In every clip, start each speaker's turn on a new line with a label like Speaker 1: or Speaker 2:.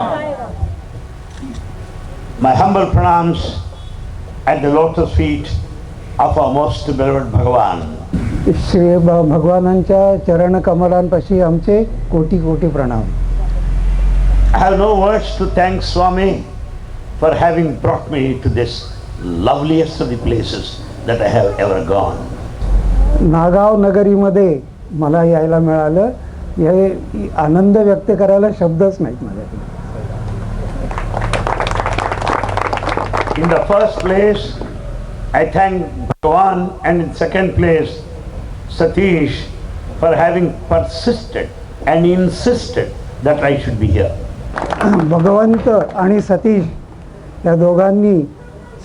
Speaker 1: My humble pranams at the lotus feet of our most beloved Bhagavan.
Speaker 2: Shri भगवानांच्या चरण कमलांपाशी आमचे कोटी कोटी प्रणाम.
Speaker 1: I have no words to thank Swami for having brought me to this loveliest of the places that I have ever gone.
Speaker 2: Nagaon नगरीमध्ये मला यायला मिळालं, हे आनंद व्यक्त करायला शब्दच नाहीत माझ्याकडे.
Speaker 1: In the first place, I thank Bhagavan, and in second place, Satish, for having persisted and insisted that I should be here.
Speaker 2: भगवंत आणि सतीश या दोघांनी,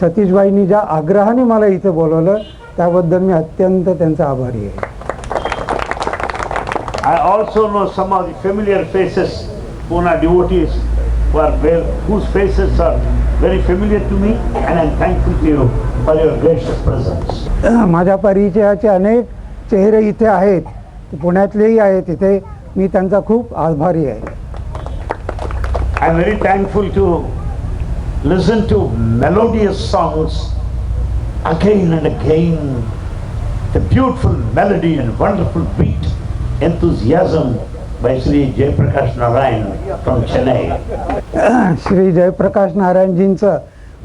Speaker 2: सतीशबाईंनी ज्या आग्रहाने मला इथे बोलवलं त्याबद्दल मी अत्यंत त्यांचा आभारी आहे.
Speaker 1: I also know some of the familiar faces, Pune devotees, whose faces are very familiar to me, and I am thankful to you for your gracious presence.
Speaker 2: माझ्या परिचयाचे अनेक चेहरे इथे आहेत, पुण्यातलेही आहेत इथे, मी त्यांचा खूप आभारी आहे.
Speaker 1: I am very thankful to listen to melodious songs again and again, the beautiful melody and wonderful beat, enthusiasm by Sri Jayaprakash Narayan from Chennai.
Speaker 2: Shri Jayaprakash नारायणजींचं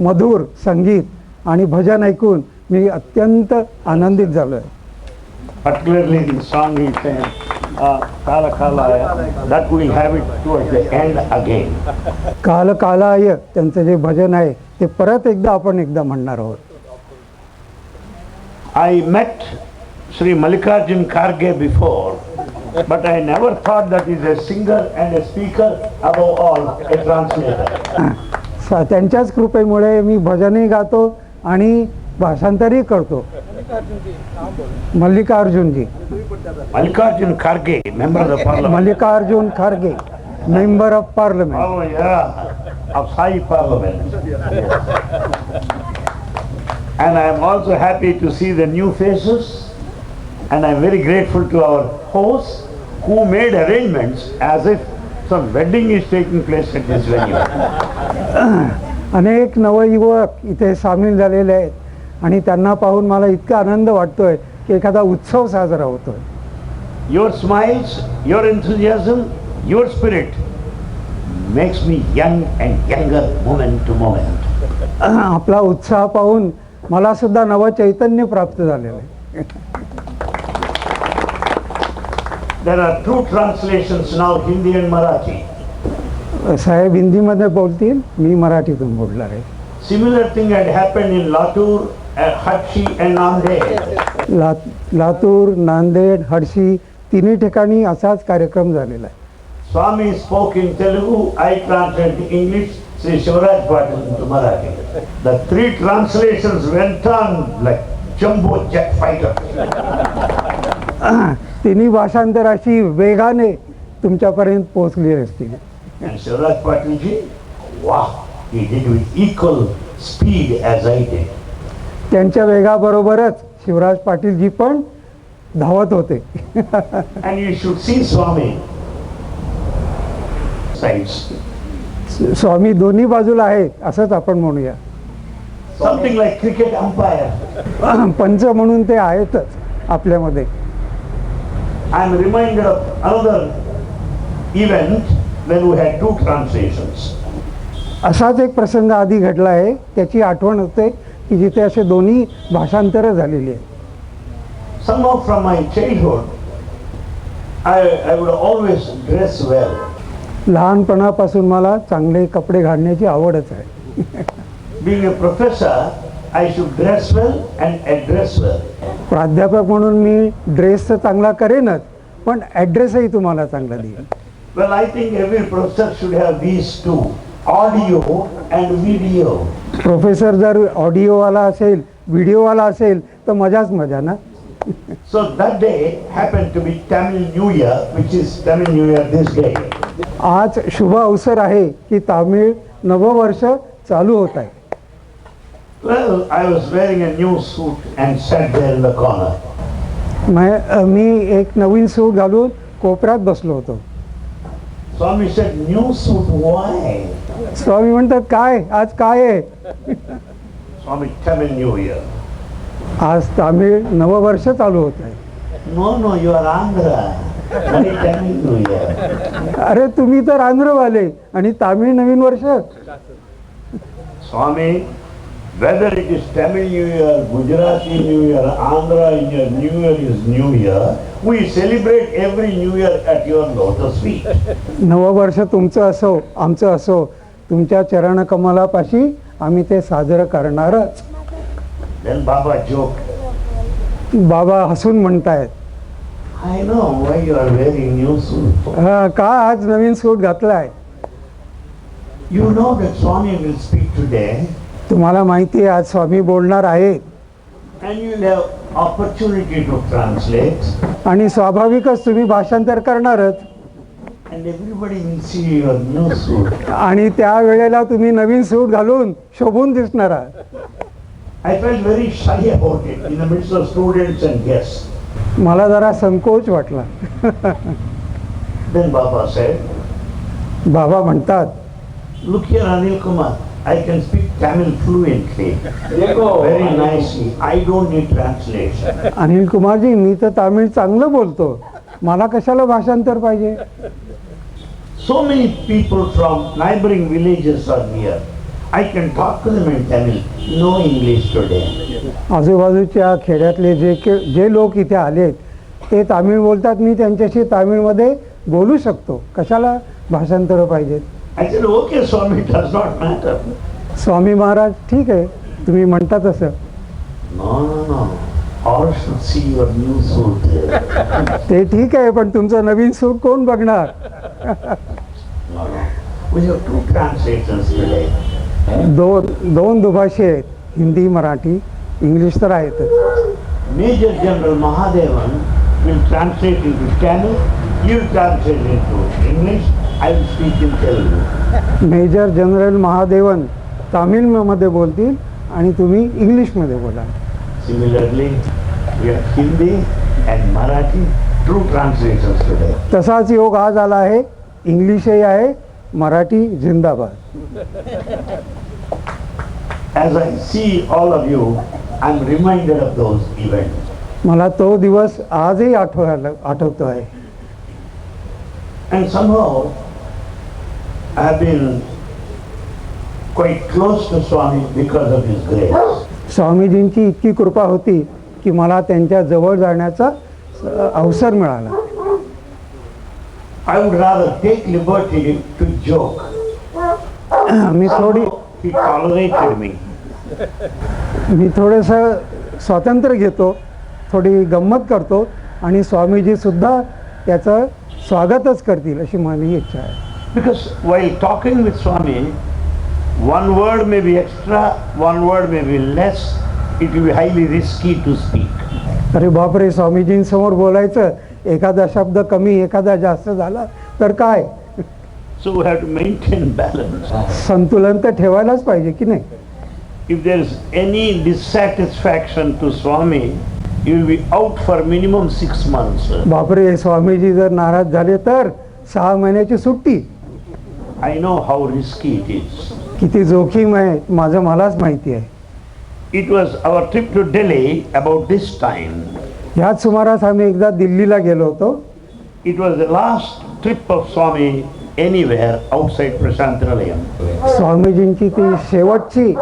Speaker 2: मधुर संगीत आणि भजन ऐकून मी अत्यंत आनंदित झालो आहे.
Speaker 1: Particularly the song he sang, Kala Kalaya, that we will have it towards the end again.
Speaker 2: काल कालाय त्यांचं जे भजन आहे ते परत एकदा आपण एकदा म्हणणार आहोत.
Speaker 1: I met Sri Mallikarjun Kharge before, but I never thought that he is a singer and a speaker, above all a translator.
Speaker 2: त्यांच्याच कृपेमुळे मी भजनही गातो आणि भाषांतरही करतो. मल्लिकार्जुनजी,
Speaker 1: Mallikarjun Kharge, member of the parliament.
Speaker 2: Mallikarjun Kharge, member of parliament.
Speaker 1: Oh yeah, of Sai Parliament. And I am also happy to see the new faces, and I am very grateful to our hosts who made arrangements as if some wedding is taking place at this venue.
Speaker 2: अनेक नवयुवक इथे सामील झालेले आहेत आणि त्यांना पाहून मला इतका आनंद वाटतोय की एखादा उत्सव साजरा होतोय.
Speaker 1: Your smiles, your enthusiasm, your spirit makes me young and younger moment to moment.
Speaker 2: आपला उत्साह पाहून मला सुद्धा नव चैतन्य प्राप्त झालेलं आहे.
Speaker 1: There are two translations now, Hindi and Marathi.
Speaker 2: साहेब हिंदीमध्ये बोलतील, मी मराठीतून बोलणार आहे.
Speaker 1: Similar thing had happened in Latur, Hatshi and Nanded.
Speaker 2: Latur, Nanded, हडशी तिन्ही ठिकाणी असाच कार्यक्रम झालेला आहे.
Speaker 1: Swami spoke in Telugu, I translated English, Sri Shivaraj Patil into Marathi. The three translations went on like jumbo jet fighter.
Speaker 2: तिन्ही भाषांतराशी वेगाने तुमच्यापर्यंत पोहोचली असतील.
Speaker 1: And Shivaraj Patil ji, wow, he did with equal speed as I did.
Speaker 2: त्यांच्या वेगाबरोबरच शिवराज पाटीलजी पण धावत होते.
Speaker 1: And you should see Swami sides.
Speaker 2: स्वामी दोन्ही बाजूला आहेत असंच आपण म्हणूया.
Speaker 1: Something like cricket umpire.
Speaker 2: पंच म्हणून ते आहेतच आपल्यामध्ये.
Speaker 1: I am reminded of another event when we had two translations.
Speaker 2: असाच एक प्रसंग आधी घडला आहे, त्याची आठवण होते की जिथे असे दोन्ही भाषांतरं झालेली आहेत.
Speaker 1: Somehow from my childhood, I would always dress well.
Speaker 2: लहानपणापासून मला चांगले कपडे घालण्याची आवडच आहे.
Speaker 1: Being a professor, I should dress well and address well.
Speaker 2: प्राध्यापक म्हणून मी ड्रेस तर चांगला करेनच, पण ॲड्रेसही तुम्हाला चांगला देईन.
Speaker 1: Well, I think every professor should have these two, audio and video.
Speaker 2: Professor जर ऑडिओवाला असेल, व्हिडिओवाला असेल तर मजाच मजा ना.
Speaker 1: So that day happened to be Tamil New Year, which is Tamil New Year this day.
Speaker 2: आज शुभ अवसर आहे की तामिळ नववर्ष चालू होत आहे.
Speaker 1: Well, I was wearing a new suit and sat there in the corner.
Speaker 2: मी एक नवीन सूट घालून कोपऱ्यात बसलो होतो.
Speaker 1: Swami said, new suit, why?
Speaker 2: स्वामी म्हणतात काय आज काय आहे?
Speaker 1: Swami, Tamil New Year.
Speaker 2: आज तामिळ नववर्ष चालू होत आहे.
Speaker 1: No, no, you are Andhra. Only Tamil New Year.
Speaker 2: अरे तुम्ही तर आंध्रवाले आणि तामिळ नवीन वर्ष.
Speaker 1: Swami, whether it is Tamil New Year, Gujarati New Year, Andhra New Year is New Year, we celebrate every New Year at your lotus feet.
Speaker 2: नववर्ष तुमचं असो आमचं असो तुमच्या चरणकमलापाशी आम्ही ते साजरं करणारच.
Speaker 1: Then Baba joked,
Speaker 2: बाबा हसून म्हणतायत,
Speaker 1: I know why you are wearing new suit.
Speaker 2: का आज नवीन सूट घातलाय?
Speaker 1: You know that Swami will speak today
Speaker 2: तुम्हाला माहिती आहे आज स्वामी बोलणार आहेत
Speaker 1: and you will have opportunity to translate
Speaker 2: आणि स्वाभाविकच तुम्ही भाषांतर करणारच
Speaker 1: and everybody will see your new suit.
Speaker 2: आणि त्या वेळेला तुम्ही नवीन सूट घालून शोभून दिसणार आहात.
Speaker 1: I felt very shy about it in the midst of students and guests.
Speaker 2: मला जरा संकोच वाटला.
Speaker 1: Then Baba said,
Speaker 2: बाबा म्हणतात,
Speaker 1: look here Anil Kumar, I can speak Tamil fluently, very nicely. I don't need translation.
Speaker 2: Anil कुमारजी मी तर तामिळ चांगलं बोलतो, मला कशाला भाषांतर पाहिजे?
Speaker 1: So many people from neighboring villages are here. I can talk to them in Tamil. No English today.
Speaker 2: आजूबाजूच्या खेड्यातले जे लोक इथे आलेत ते तामिळ बोलतात, मी त्यांच्याशी तामिळमध्ये बोलू शकतो, कशाला भाषांतर पाहिजेत?
Speaker 1: I said, okay Swami, it does not matter.
Speaker 2: Swami Maharaj ठीक आहे तुम्ही म्हणता तसं.
Speaker 1: No, no, no. All should see your new suit.
Speaker 2: ते ठीक आहे पण तुमचं नवीन सूट कोण बघणार?
Speaker 1: No, no. We have two translations today.
Speaker 2: दोन दुभाषी आहेत, हिंदी मराठी, इंग्लिश तर आहेतच.
Speaker 1: Major General Mahadevan will translate into Tamil. You will translate into English. I will speak in Telugu.
Speaker 2: Major general Mahadevan तामिळमध्ये बोलतील आणि तुम्ही इंग्लिशमध्ये बोला.
Speaker 1: Similarly, we have Hindi and Marathi, true translations today.
Speaker 2: तसाच योग आज आला आहे, इंग्लिशही आहे, मराठी जिंदाबाद.
Speaker 1: As I see all of you, I am reminded of those events.
Speaker 2: मला तो दिवस आजही आठवतो आहे.
Speaker 1: And somehow, I have been quite close to Swami because of his grace.
Speaker 2: स्वामीजींची इतकी कृपा होती की मला त्यांच्या जवळ जाण्याचा अवसर मिळाला.
Speaker 1: I would rather take liberty to joke.
Speaker 2: Me
Speaker 1: He tolerated me.
Speaker 2: थोडंसं स्वातंत्र्य घेतो, थोडी गंमत करतो आणि स्वामीजी सुद्धा त्याचं स्वागतच करतील अशी माझी इच्छा आहे.
Speaker 1: Because while talking with Swami, one word may be extra, one word may be less, it will be highly risky to speak.
Speaker 2: अरे बापरे, स्वामीजींसमोर बोलायचं, एखादा शब्द कमी एखादा जास्त झाला तर काय?
Speaker 1: So we have to maintain balance.
Speaker 2: संतुलन तर ठेवायलाच पाहिजे की नाही?
Speaker 1: If there is any dissatisfaction to Swami, you will be out for minimum 6 months.
Speaker 2: बापरे, स्वामीजी जर नाराज झाले तर 6 महिन्याची सुट्टी.
Speaker 1: I know how risky it is.
Speaker 2: किती जोखीम आहे माझं मलाच माहिती आहे.
Speaker 1: It was our trip to Delhi about this time.
Speaker 2: ह्याच सुमारास आम्ही एकदा दिल्लीला गेलो होतो.
Speaker 1: It was the last trip of Swami anywhere outside Prashanthinalayam.
Speaker 2: स्वामीजींची ती शेवटची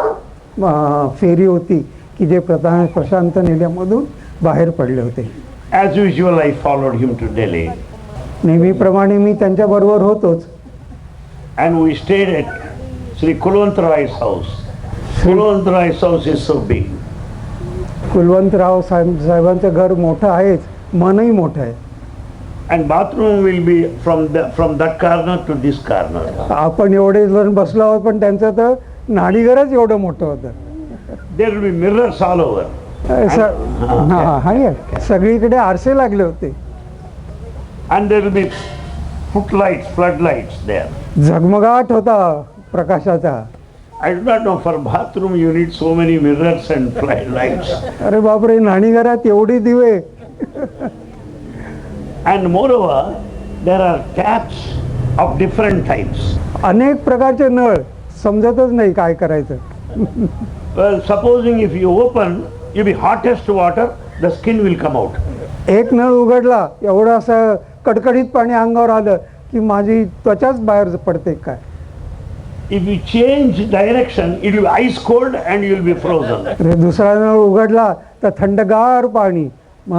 Speaker 2: फेरी होती की जे प्रशांत निलयमधून बाहेर पडले होते.
Speaker 1: As usual, I followed him to Delhi.
Speaker 2: नेहमीप्रमाणे मी त्यांच्याबरोबर होतोच.
Speaker 1: And we stayed at Sri Kulwant Rai's house. Kulwant Rai's house is so big.
Speaker 2: कुलवंतराव साहेबांचं घर मोठं आहेच, मनही मोठं आहे.
Speaker 1: And bathroom will be from that corner to this corner.
Speaker 2: आपण एवढे जण बसलो आहोत पण त्यांचं तर न्हाणीघरच एवढं मोठं होतं.
Speaker 1: There will be mirrors all over.
Speaker 2: सगळीकडे आरसे लागले होते.
Speaker 1: And there will be footlights, floodlights there.
Speaker 2: झगमगाट होता प्रकाशाचा.
Speaker 1: I do not know, for bathroom you need so many mirrors and floodlights.
Speaker 2: अरे बापरे, न्हाणीघरात एवढी दिवे.
Speaker 1: And moreover, there are taps of different types.
Speaker 2: अनेक प्रकारचे नळ, समजतच नाही काय करायचं.
Speaker 1: Well, supposing if you open, you be hottest water, the skin will come out.
Speaker 2: एक नळ उघडला, एवढं असं कडकडीत पाणी अंगावर आलं की माझी त्वचाच बाहेर पडते काय.
Speaker 1: If you change direction, it will be ice cold and you will be frozen.
Speaker 2: अरे दुसरा नळ उघडला तर थंडगार पाणी, मग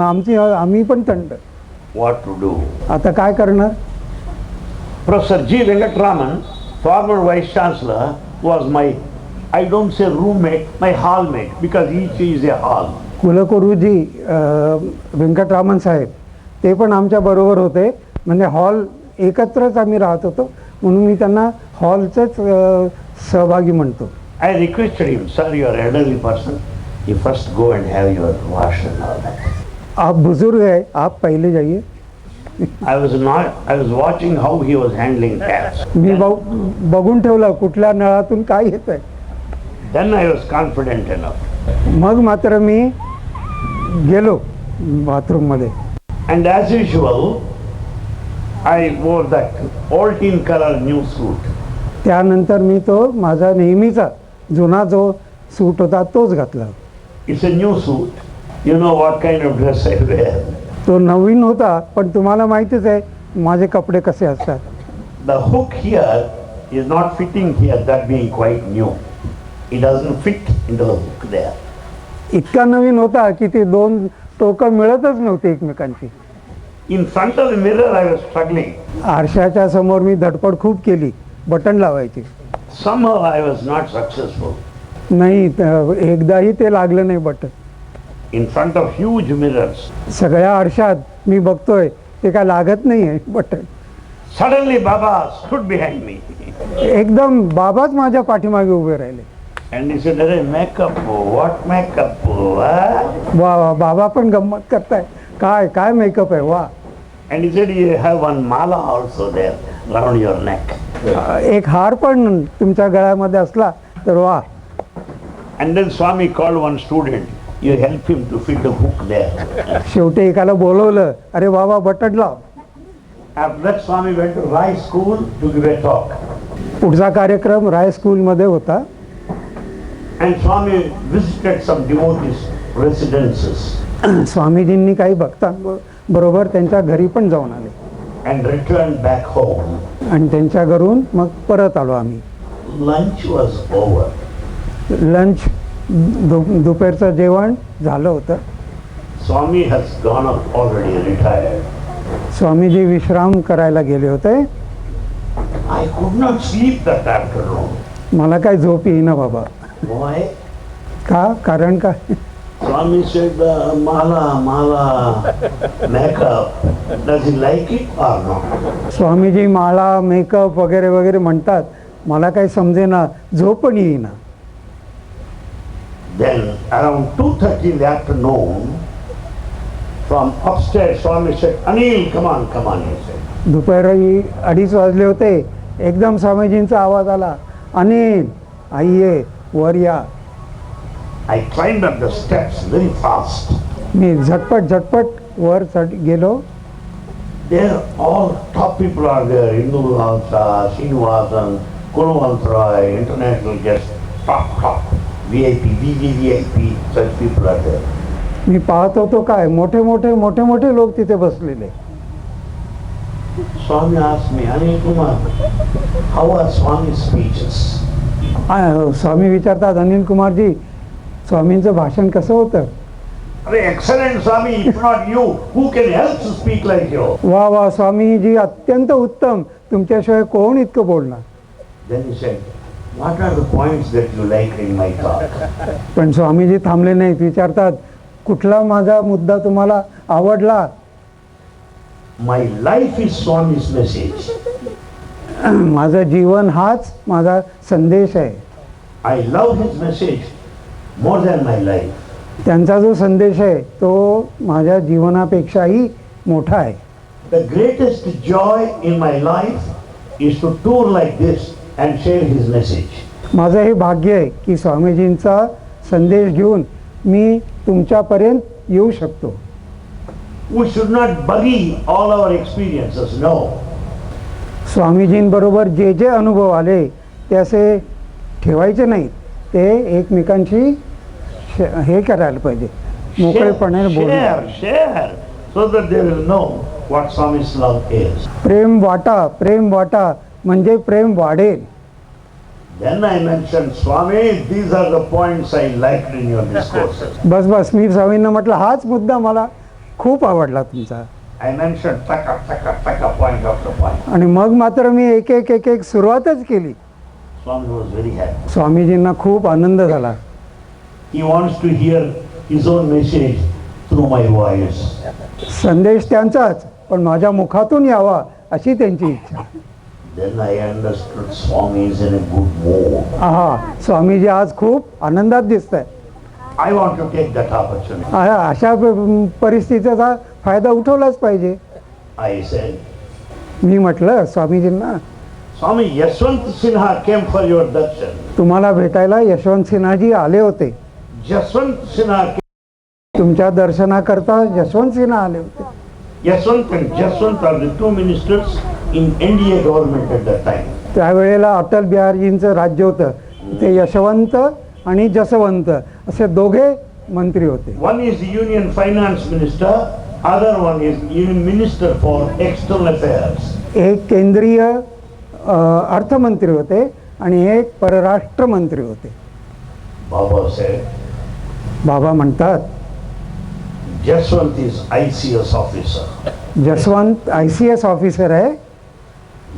Speaker 2: आम्ही पण थंड.
Speaker 1: What to do?
Speaker 2: आता काय करणार.
Speaker 1: Professor G. Venkatraman, former Vice Chancellor, was my, I don't say roommate, my hallmate, because each is a hall.
Speaker 2: कुलगुरुजी Venkataraman साहेब ते पण आमच्या बरोबर होते, म्हणजे हॉल एकत्रच आम्ही राहत होतो, म्हणून मी त्यांना हॉलचेच सहभागी म्हणतो.
Speaker 1: I requested him, sir, you are an elderly person, you first go and have your wash and all that.
Speaker 2: आप बुजुर्ग है, आप पहिले जाइए.
Speaker 1: I was watching how he was handling taps.
Speaker 2: मी बघून ठेवलं कुठल्या नळातून काय येत आहे.
Speaker 1: Then I was confident enough.
Speaker 2: मग मात्र मी गेलो बाथरूममध्ये.
Speaker 1: And as usual, I wore that Altine color new suit.
Speaker 2: त्यानंतर मी तो माझा नेहमीचा जुना जो सूट होता तोच घातला.
Speaker 1: It's a new suit. You know what kind of dress I wear.
Speaker 2: तो नवीन होता, पण तुम्हाला माहितीच आहे माझे कपडे कसे असतात.
Speaker 1: The hook here is not fitting here, that being quite new. It doesn't fit into the hook there.
Speaker 2: इतका नवीन होता की ते दोन टोकं मिळतच नव्हते एकमेकांची.
Speaker 1: In front of the mirror I was struggling.
Speaker 2: आरशाच्या समोर मी धडपड खूप केली बटन लावायची.
Speaker 1: Somehow I was not successful.
Speaker 2: नाही, एकदाही ते लागलं नाही button.
Speaker 1: In front of huge mirrors.
Speaker 2: सगळ्या आरशात मी बघतोय ते काय लागत नाही आहे button.
Speaker 1: Suddenly Baba stood behind me.
Speaker 2: एकदम बाबाच माझ्या पाठीमागे उभे राहिले.
Speaker 1: And he said, "Arey, makeup, what makeup? What?"
Speaker 2: वा वा, बाबा पण गंमत करताय. काय काय मेकअप आहे वा.
Speaker 1: And he said, "You have one mala also there around your neck."
Speaker 2: एक हार पण तुमच्या गळ्यामध्ये असला तर वा.
Speaker 1: And then Swami called one student. You help him to fit the hook there.
Speaker 2: शेवटी एकाला बोलवलं, अरे बाबा बटन लाव.
Speaker 1: After that, Swami went to Rai School to give a talk.
Speaker 2: पुढचा कार्यक्रम राय स्कूलमध्ये होता.
Speaker 1: And Swami visited some devotees' residences
Speaker 2: स्वामीजींनी काही भक्तांबरोबर त्यांच्या घरी पण जाऊन आले
Speaker 1: and returned back home.
Speaker 2: आणि त्यांच्या घरून मग परत आलो आम्ही.
Speaker 1: Lunch was over.
Speaker 2: लंच दुपारचं जेवण झालं होतं.
Speaker 1: Swami has gone up already, retired.
Speaker 2: Swamiji विश्राम करायला गेले होते.
Speaker 1: I could not sleep that afternoon.
Speaker 2: मला काय झोप येईना बाबा.
Speaker 1: Why?
Speaker 2: का, कारण काय.
Speaker 1: Swami said, mala, makeup. Does he like it or not?
Speaker 2: Swamiji माळा मेकअप वगैरे वगैरे म्हणतात, मला काही समजेना, झोप पण येईना.
Speaker 1: Then around 2:30 in the afternoon, from upstairs, Swami said, "Anil, come on, come on," he said.
Speaker 2: दुपारी 2:30 वाजले होते. एकदम स्वामीजींचा आवाज आला, अनिल आइये वर या.
Speaker 1: I climbed up the steps very fast.
Speaker 2: मी झटपट वर गेलो.
Speaker 1: There all top people are there. Hindu Lalsa, Srinivasan, Kulwant Roy, international guests, top. VIP, VVVIP, such people are there.
Speaker 2: मी पाहत होतो काय मोठे लोक तिथे बसलेले.
Speaker 1: Swami asked me, "Anil Kumar, how are Swami's speeches?"
Speaker 2: स्वामी विचारतात, अनिल कुमारजी स्वामींचं भाषण कसं होतं.
Speaker 1: Excellent Swami, if not you, who can help to speak like you?
Speaker 2: वा वा स्वामीजी अत्यंत उत्तम, तुमच्याशिवाय कोण इतकं बोलणार.
Speaker 1: Then he said, "What are the points that you like in my talk?"
Speaker 2: पण स्वामीजी थांबले नाहीत. विचारतात, कुठला माझा मुद्दा तुम्हाला आवडला.
Speaker 1: My life is Swami's message.
Speaker 2: माझं जीवन हाच माझा संदेश आहे.
Speaker 1: I love his message more than my life.
Speaker 2: त्यांचा जो संदेश आहे तो माझ्या जीवनापेक्षाही मोठा आहे.
Speaker 1: The greatest joy in my life is to tour like this and share his message.
Speaker 2: माझं हे भाग्य आहे की स्वामीजींचा संदेश घेऊन मी तुमच्यापर्यंत येऊ शकतो.
Speaker 1: We should not bury all our experiences, no.
Speaker 2: स्वामीजींबरोबर जे जे अनुभव आले ते असे ठेवायचे नाहीत, ते एकमेकांशी हे करायला पाहिजे, मोकळेपणाने बोलून.
Speaker 1: Share, so that they will know what Swami's love is.
Speaker 2: प्रेम वाटा म्हणजे प्रेम वाढेल.
Speaker 1: Then I mentioned, Swami, these are the points I liked in your discourses.
Speaker 2: बस मी स्वामींना म्हटलं हाच मुद्दा मला खूप आवडला तुमचा.
Speaker 1: I mentioned taka point after point.
Speaker 2: आणि मग मात्र मी एक एक सुरुवातच केली.
Speaker 1: Swami was very happy.
Speaker 2: स्वामीजींना खूप आनंद झाला.
Speaker 1: He wants to hear his own message through my voice.
Speaker 2: संदेश त्यांचाच पण माझ्या मुखातून यावा अशी त्यांची इच्छा.
Speaker 1: Then I understood Swami is in a good mood.
Speaker 2: Swamiji आज खूप आनंदात दिसत आहे.
Speaker 1: I want to take that opportunity.
Speaker 2: अशा परिस्थितीचा फायदा उठवलाच पाहिजे.
Speaker 1: I said,
Speaker 2: मी म्हटलं स्वामीजींना,
Speaker 1: Swami, Yashwant Sinha came for your darshan.
Speaker 2: तुम्हाला भेटायला यशवंत सिन्हाजी आले होते.
Speaker 1: Yashwant Sinha
Speaker 2: तुमच्या दर्शनाकरता यशवंत सिन्हा आले होते.
Speaker 1: Yashwant and Jaswant are the two ministers in NDA government at that time.
Speaker 2: त्यावेळेला अटल बिहारीजींचं राज्य होतं. ते यशवंत आणि जसवंत असे दोघे मंत्री होते.
Speaker 1: One is the Union Finance Minister, other one is Union Minister for External Affairs.
Speaker 2: एक केंद्रीय अर्थमंत्री होते आणि एक परराष्ट्र मंत्री होते.
Speaker 1: Baba said,
Speaker 2: बाबा म्हणतात,
Speaker 1: Jaswant is ICS officer.
Speaker 2: Jaswant ICS officer आहे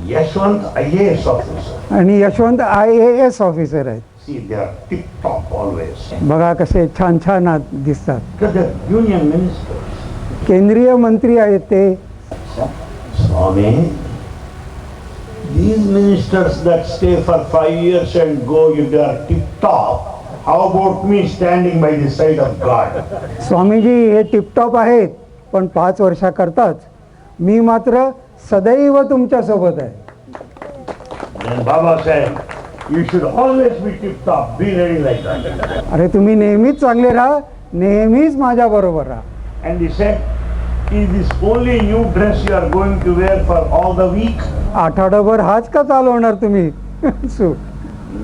Speaker 1: Yashwant IAS officer.
Speaker 2: आणि यशवंत IAS ऑफिसर आहेत.
Speaker 1: See, they are tip top always.
Speaker 2: बघा कसे छान छान दिसतात.
Speaker 1: Because they're union ministers.
Speaker 2: केंद्रीय मंत्री आहेत ते.
Speaker 1: Swami, these ministers that stay for 5 years and go, if they are tip top, how about me standing by the side of God?
Speaker 2: Swamiji हे टिपटॉप आहेत पण 5 वर्षाकरताच, मी मात्र सदैव तुमच्या सोबत आहे.
Speaker 1: Then Baba said, you should always be tip top, be ready like that.
Speaker 2: अरे तुम्ही नेहमीच चांगले राहा, नेहमीच माझ्या बरोबर राहा.
Speaker 1: And he said, is this only new dress you are going to wear for all the week?
Speaker 2: आठवडाभर हाच का चालवणार तुम्ही सूट?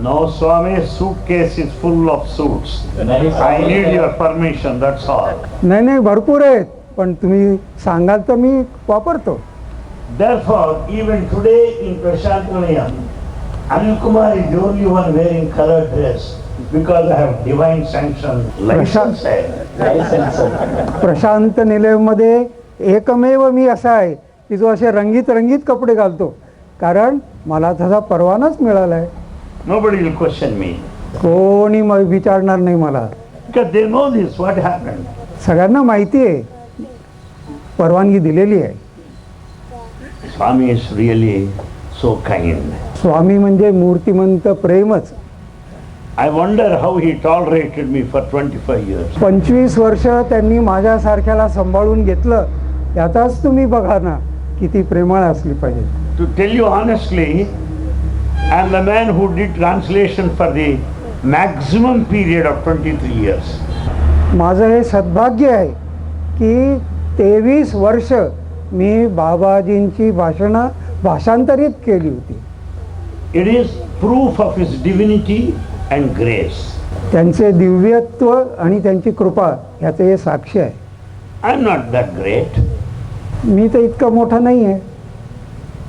Speaker 1: No, Swami, suitcase is full of suits. I need your permission, that's all.
Speaker 2: नाही भरपूर आहेत पण तुम्ही सांगाल तर मी वापरतो.
Speaker 1: Therefore, even today in Prashantalayam, Anil Kumar is the only one wearing colored dress because I have divine sanction license.
Speaker 2: Prashant निलयमध्ये एकमेव मी असा आहे की जो असे रंगीत कपडे घालतो, कारण मला तसा परवानाच मिळाला आहे.
Speaker 1: Nobody will question me.
Speaker 2: कोणी विचारणार नाही मला,
Speaker 1: Because they know this, what happened.
Speaker 2: सगळ्यांना माहिती आहे, परवानगी दिलेली आहे.
Speaker 1: Swami is really so kind.
Speaker 2: स्वामी म्हणजे मूर्तिमंत प्रेमच.
Speaker 1: I wonder how he tolerated me for 25 years.
Speaker 2: 25 वर्ष त्यांनी माझ्यासारख्याला सांभाळून घेतलं, याचाच तुम्ही बघा ना किती प्रेमळ असली पाहिजे.
Speaker 1: To tell you honestly, I am the man who did translation for the maximum period of 23 years.
Speaker 2: माझं हे सद्भाग्य आहे की 23 वर्ष मी बाबाजींची भाषणं भाषांतरित केली होती.
Speaker 1: It is proof of his divinity and grace.
Speaker 2: त्यांचे दिव्यत्व आणि त्यांची कृपा ह्याचे हे साक्ष आहे.
Speaker 1: I am not that great.
Speaker 2: मी तर इतका मोठा नाही आहे.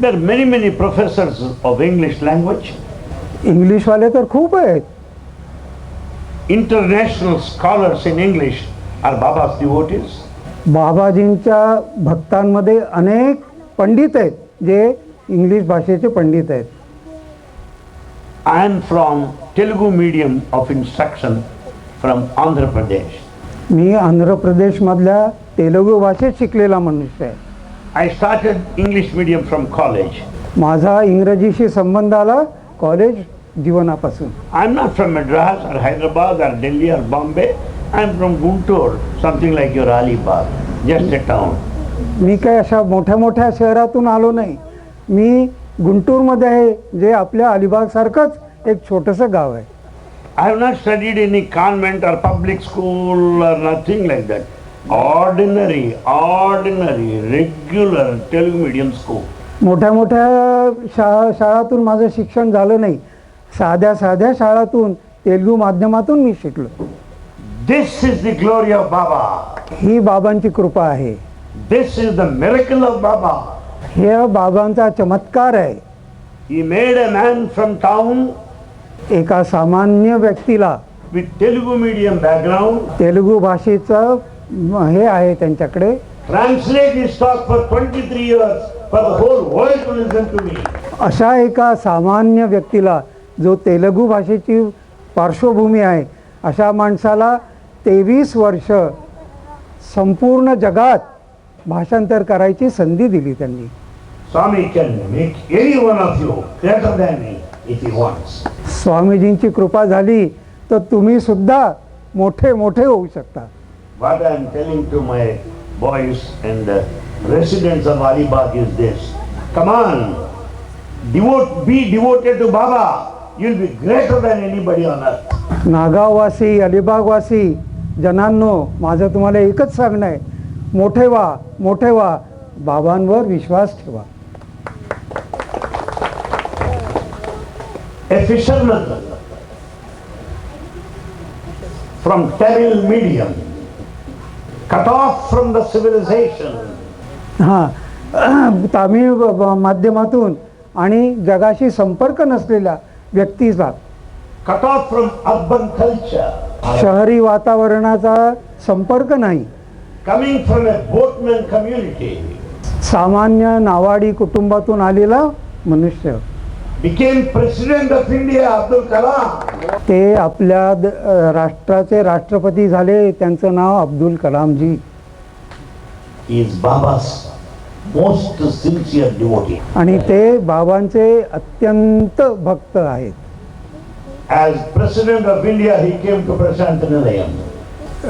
Speaker 1: There are many professors of English language.
Speaker 2: इंग्लिशवाले तर खूप आहेत.
Speaker 1: International scholars in English are Baba's devotees.
Speaker 2: बाबाजींच्या भक्तांमध्ये अनेक पंडित आहेत जे इंग्लिश भाषेचे पंडित आहेत.
Speaker 1: I am from Telugu medium of instruction from Andhra Pradesh.
Speaker 2: मी आंध्र प्रदेशमधल्या तेलुगू भाषेत शिकलेला मनुष्य आहे.
Speaker 1: I started English medium from college.
Speaker 2: माझा इंग्रजीशी संबंध आला कॉलेज जीवनापासून.
Speaker 1: I am not from Madras or Hyderabad or Delhi or Bombay. I am from Guntur, something like your Alibag, just a town.
Speaker 2: मी काय अशा मोठ्या शहरातून आलो नाही. मी गुंटूरमध्ये आहे, जे आपल्या अलिबाग सारखंच एक छोटंसं गाव आहे.
Speaker 1: I have not studied any convent or public school or nothing like that. Ordinary, regular Telugu medium school.
Speaker 2: मोठ्या मोठ्या शाळातून माझं शिक्षण झालं नाही. साध्या साध्या शाळातून तेलुगू माध्यमातून मी शिकलो.
Speaker 1: This is the glory of Baba.
Speaker 2: ही बाबांची कृपा आहे.
Speaker 1: This is the miracle of Baba.
Speaker 2: हे बाबांचा चमत्कार आहे.
Speaker 1: He made a man from town
Speaker 2: एका सामान्य व्यक्तीला
Speaker 1: with Telugu medium background,
Speaker 2: Telugu भाषेचं हे आहे त्यांच्याकडे,
Speaker 1: translate his talk for 23 years for the whole world to listen to me.
Speaker 2: अशा एका सामान्य व्यक्तीला जो तेलुगू भाषेची पार्श्वभूमी आहे अशा माणसाला 23 वर्ष संपूर्ण जगात भाषांतर करायची संधी दिली त्यांनी.
Speaker 1: Swami can make any one of you greater than me if he wants.
Speaker 2: स्वामीजींची कृपा झाली तर तुम्ही सुद्धा मोठे मोठे होऊ शकता.
Speaker 1: What I am telling to my boys and the residents of Alibag is this: come on, be devoted to Baba. You'll be greater than anybody on earth.
Speaker 2: नागाववासी, अलिबागवासी जनांनो, माझं तुम्हाला एकच सांगणं आहे, मोठे व्हा, मोठे व्हा, बाबांवर विश्वास ठेवा.
Speaker 1: A fisherman from Tamil medium, cut off from the civilization,
Speaker 2: हां, तामिळ माध्यमातून आणि जगाशी संपर्क नसलेल्या व्यक्तीचा,
Speaker 1: cut off from urban culture,
Speaker 2: शहरी वातावरणाचा संपर्क नाही,
Speaker 1: coming from a boatman community,
Speaker 2: सामान्य नावाडी कुटुंबातून आलेला मनुष्य,
Speaker 1: became president of India, Abdul Kalam.
Speaker 2: ते आपल्या राष्ट्राचे राष्ट्रपती झाले. त्यांचं नाव Abdul कलामजी.
Speaker 1: He is Baba's most sincere devotee.
Speaker 2: आणि ते बाबांचे अत्यंत भक्त आहेत.
Speaker 1: As president of India, he came to Prasanthi Nilayam.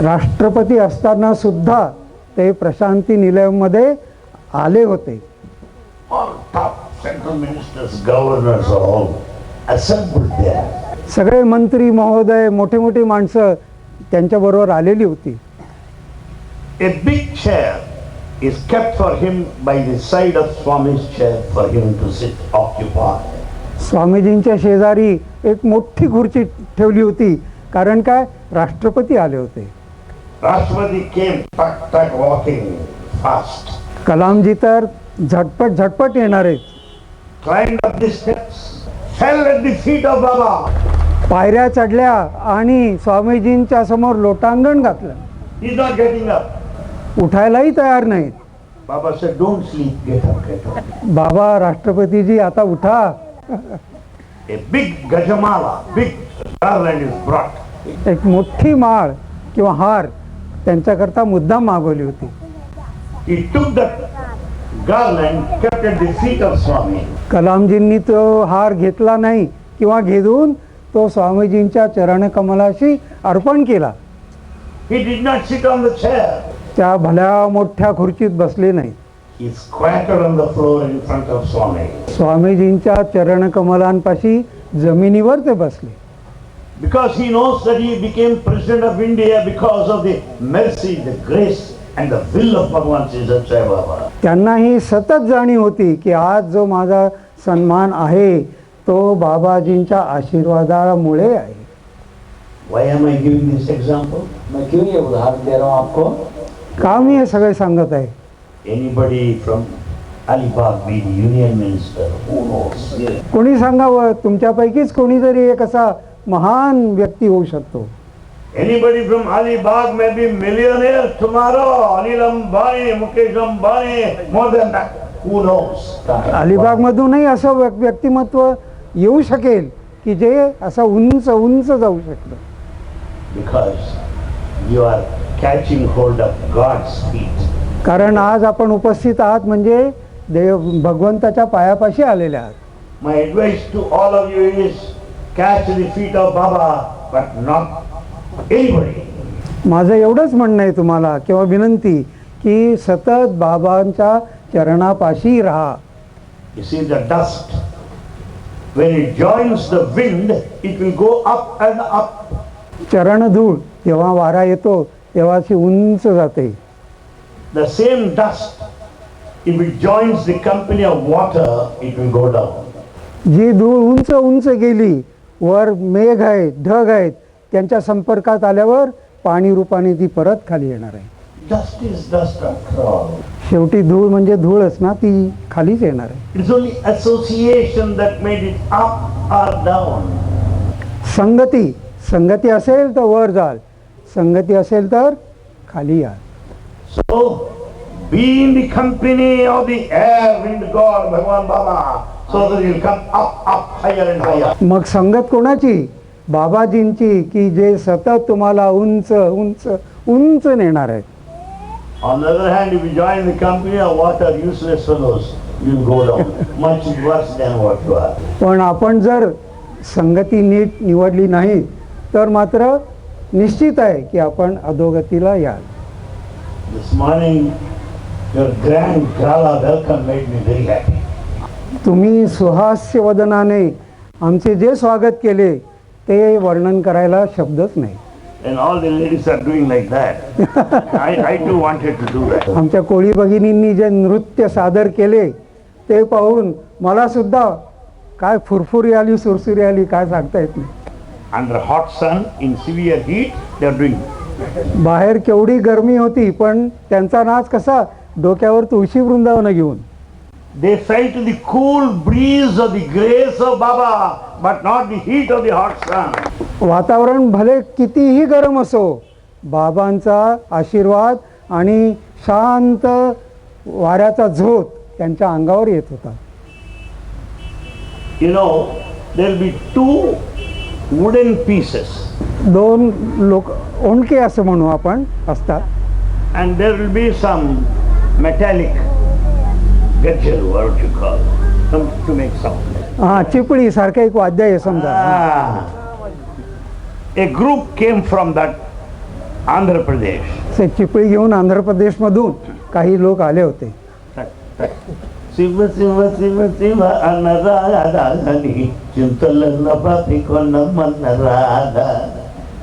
Speaker 2: राष्ट्रपती असताना सुद्धा ते प्रशांती निलयममध्ये आले होते.
Speaker 1: All top central ministers, governors are all assembled there.
Speaker 2: सगळे मंत्री महोदय, मोठे मोठी माणसं त्यांच्याबरोबर आलेली होती.
Speaker 1: A big chair is kept for him by the side of Swami's chair for him to sit occupied.
Speaker 2: स्वामीजींच्या शेजारी एक मोठी खुर्ची ठेवली होती. कारण काय, राष्ट्रपती आले होते.
Speaker 1: Rashtrapati came tuck tuck walking fast.
Speaker 2: कलामजी तर झटपट झटपट येणारे.
Speaker 1: Climbed up the steps, fell at the feet of Baba.
Speaker 2: पायऱ्या चढल्या आणि स्वामीजींच्या समोर लोटांगण घातलं.
Speaker 1: He's not getting up.
Speaker 2: उठायलाही तयार नाहीत.
Speaker 1: Baba said, "Don't sleep, get up, get up."
Speaker 2: बाबा, राष्ट्रपतीजी आता उठा.
Speaker 1: A big gajamala, big garland is brought.
Speaker 2: एक मोठी माळ किंवा हार त्यांच्याकरता मुद्दाम मागवली होती.
Speaker 1: He took that garland, kept at the feet of Swami.
Speaker 2: कलामजींनी तो हार घेतला नाही किंवा घेऊन तो स्वामीजींच्या चरणकमलाशी अर्पण केला.
Speaker 1: He did not sit on the chair.
Speaker 2: त्या भल्या मोठ्या खुर्चीत बसले नाही.
Speaker 1: He squatted on the floor in front of Swami.
Speaker 2: स्वामीजींच्या चरणकमलांपाशी जमिनीवर ते बसले.
Speaker 1: Because he knows that he became president of India because of the mercy, the grace and the will of Bhagwan Sri Sathya Sai Baba.
Speaker 2: त्यांना ही सतत जाणीव होती की आज जो माझा सन्मान आहे तो बाबाजींच्या आशीर्वादामुळे आहे.
Speaker 1: Why am I giving this example?
Speaker 3: मैं क्यों ये उदाहरण दे रहा हूँ आपको?
Speaker 2: का मी हे सगळे सांगत आहे?
Speaker 1: Anybody from Alibag be the union minister? Who knows?
Speaker 2: कोणी सांगावं, तुमच्यापैकीच कोणीतरी एक असा महान व्यक्ती होऊ शकतो.
Speaker 1: Anybody from Alibag may be millionaire tomorrow. Anil Ambani, Mukesh Ambani, more than that. Who knows?
Speaker 2: Alibag मधूनही असं व्यक्तिमत्व येऊ शकेल की जे असं उंच उंच जाऊ शकतं.
Speaker 1: Because you are catching hold of God's feet.
Speaker 2: कारण आज आपण उपस्थित आहात म्हणजे देव भगवंताच्या पायापाशी आलेले आहात.
Speaker 1: My advice to all of you is catch the feet of Baba, but not anybody.
Speaker 2: माझं एवढंच म्हणणं आहे तुम्हाला किंवा विनंती की सतत बाबांच्या चरणापाशी राहा.
Speaker 1: You see the dust, when it joins the wind, it will go up and up.
Speaker 2: चरणधूळ जेव्हा वारा येतो तेव्हा अशी उंच जाते.
Speaker 1: The same dust, if it joins the company of water, it will go down.
Speaker 2: जी धूळ उंच उंच गेली, वर मेघ आहेत, ढग आहेत, त्यांच्या संपर्कात आल्यावर पाणी रूपाने ती परत खाली येणार आहे.
Speaker 1: Dust is dust after all.
Speaker 2: शेवटी धूळ म्हणजे धूळच ना, ती खालीच येणार आहे.
Speaker 1: It's only association that made it up or down.
Speaker 2: संगती असेल तर वर जाल, संगती असेल तर खाली याल.
Speaker 1: So, be in the company of the air, wind god, Bhagwan Baba, so that you'll come up, higher and higher.
Speaker 2: मग संगत कोणाची? बाबाजींची, की जे सतत तुम्हाला उंच उंच उंच नेणार आहेत.
Speaker 1: On the other hand, if you join the company of water, useless fellows, you'll go down, much worse than what you are.
Speaker 2: पण आपण जर संगती नीट निवडली नाही तर मात्र निश्चित आहे की आपण अधोगतीला याल.
Speaker 1: This morning, your grand gala welcome made me very happy.
Speaker 2: तुम्ही सुहास्य वदनाने आमचे जे स्वागत केले ते वर्णन करायला शब्दच नाही.
Speaker 1: And all the ladies are doing like that. I too wanted to do that.
Speaker 2: आमच्या कोळी भगिनींनी जे नृत्य सादर केले ते पाहून मला सुद्धा काय फुरफुरी आली, सुरसुरी आली, काय सांगता येत नाही.
Speaker 1: Under hot sun, in severe heat, they are doing.
Speaker 2: बाहेर केवढी गरमी होती, पण त्यांचा नाच कसा, डोक्यावर तुळशी वृंदावन घेऊन.
Speaker 1: They fell to the cool breeze of the grace of Baba, but not the heat of the hot sun.
Speaker 2: वातावरण भले कितीही गरम असो, बाबांचा आशीर्वाद आणि शांत वाऱ्याचा झोत त्यांच्या अंगावर येत होता.
Speaker 1: You know, there will be two wooden pieces,
Speaker 2: दोन लोक ओंडके असं म्हणू आपण असतात,
Speaker 1: and there will be some metallic gajal, what you call, some to make sound.
Speaker 2: हा, चिपळी सारखं एक वाद्य आहे समजा.
Speaker 1: A group came from that Andhra Pradesh.
Speaker 2: ते चिपळी घेऊन आंध्र प्रदेशमधून काही लोक आले होते.
Speaker 1: शिव शिव शिव शिव अनराधानी चिंतलन बापी कोण मन राधा.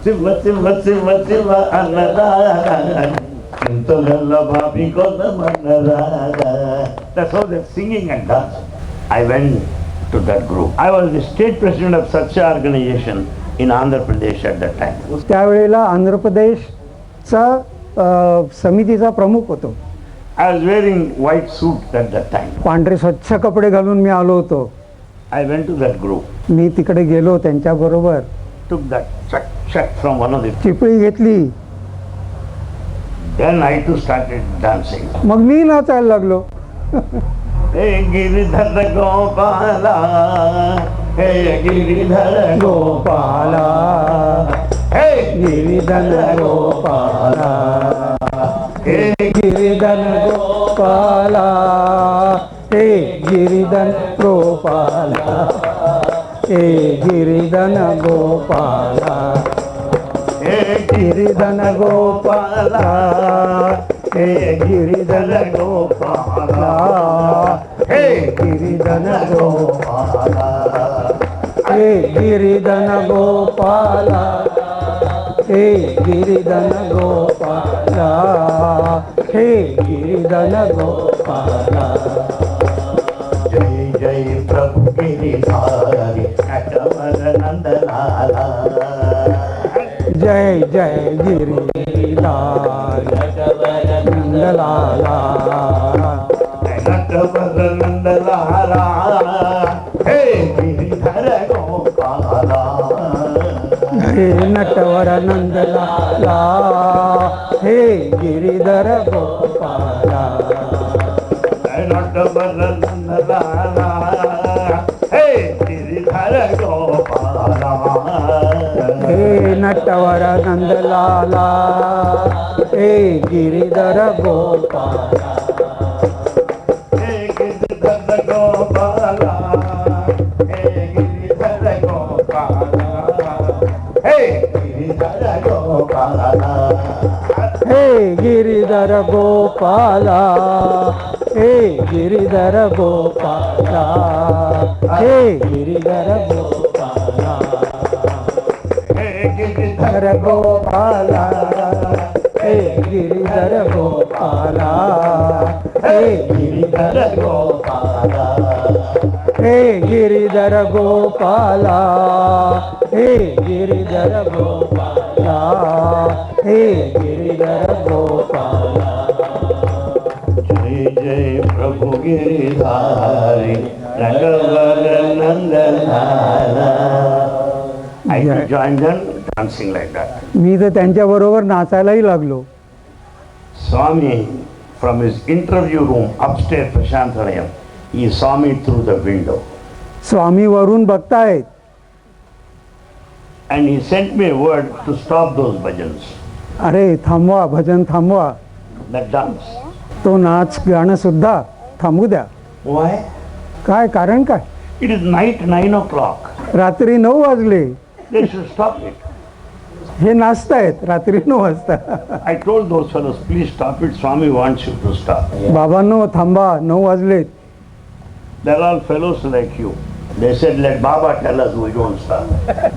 Speaker 1: शिव शिव शिव शिव अनराधानी चिंतलन बापी कोण मन Radha. That's how they're singing and dancing. I went to that group. I was the state president of Satya organization in Andhra Pradesh at that time.
Speaker 2: त्यावेळेला आंध्र प्रदेशचा समितीचा प्रमुख होतो.
Speaker 1: I was wearing white suit at that time.
Speaker 2: पांढरे स्वच्छ कपडे घालून मी आलो होतो.
Speaker 1: I went to that group,
Speaker 2: मी तिकडे गेलो त्यांच्या बरोबर.
Speaker 1: took that check from one of the.
Speaker 2: चिपळी घेतली,
Speaker 1: Then I too started dancing.
Speaker 2: मग मी नाचायला लागलो.
Speaker 1: Hey Giridhar Gopala, hey Giridhar
Speaker 2: Gopala,
Speaker 1: hey
Speaker 2: गिरिधन Gopala,
Speaker 1: hey
Speaker 2: गिरिधन Gopala, हे गिरिधन गोपाला, हे गिरिधन गोपाला,
Speaker 1: hey
Speaker 2: गिरिधन गोपाला, हे गिरिधन
Speaker 1: Gopala,
Speaker 2: हे गिरिधन गोपाला, हे गिरिधन गोपाला, हे गिरिधन गोपाला, हे गिरिधन गोपाला.
Speaker 1: जय जय प्रभु गिरिधारी नटवर नंदलाला.
Speaker 2: जय जय गिरिलाल नंदलाला,
Speaker 1: नटवर नंदलाला, हे गिरिधर गोपाला.
Speaker 2: हे नटवर नंदलाला, हे गिरिधर गोपाला,
Speaker 1: नटवर नंदलाला, हे गिरिधर गोपाला.
Speaker 2: हे नटवर नंदलाला, हे गिरिधर गोपाला,
Speaker 1: हे गिरिधर गोपाला, हे गिरिधर गोपाला, हे गिरिधर गोपाला.
Speaker 2: हे गिरिधर गोपाला, हे गिरिधर गोपाला, हे गिरिधर गोपाला,
Speaker 1: हे गिरिधर
Speaker 2: हर गोपाला, हे गिरिधर गोपाला,
Speaker 3: गिरिधर गोपाला
Speaker 2: हे गिरिधर गोपाला, हे गिरिधर गोपाला, हे गिरिधर गोपाला.
Speaker 1: जय जय प्रभु Giridhari रंगवर नंदनाला. I joined them dancing like that.
Speaker 2: मी तर त्यांच्याबरोबर नाचायलाही लागलो.
Speaker 1: Swami, from his interview room upstairs Prashantalayam, he saw me through the window
Speaker 2: स्वामी वरून बघतायत
Speaker 1: and he sent me a word to stop those bhajans,
Speaker 2: अरे थांबवा, भजन थांबवा,
Speaker 1: that dance.
Speaker 2: तो नाच गाणं सुद्धा थांबू द्या.
Speaker 1: Why?
Speaker 2: काय कारण काय?
Speaker 1: It is night 9 o'clock.
Speaker 2: रात्री 9 वाजले,
Speaker 1: They should stop it.
Speaker 2: हे नाचतायत रात्री 9 वाजता.
Speaker 1: I told those fellows, please stop it. Swami wants you to stop.
Speaker 2: बाबांनो थांबा, 9 वाजलेत.
Speaker 1: They're all fellows like you. They said, let Baba tell us, we don't stop.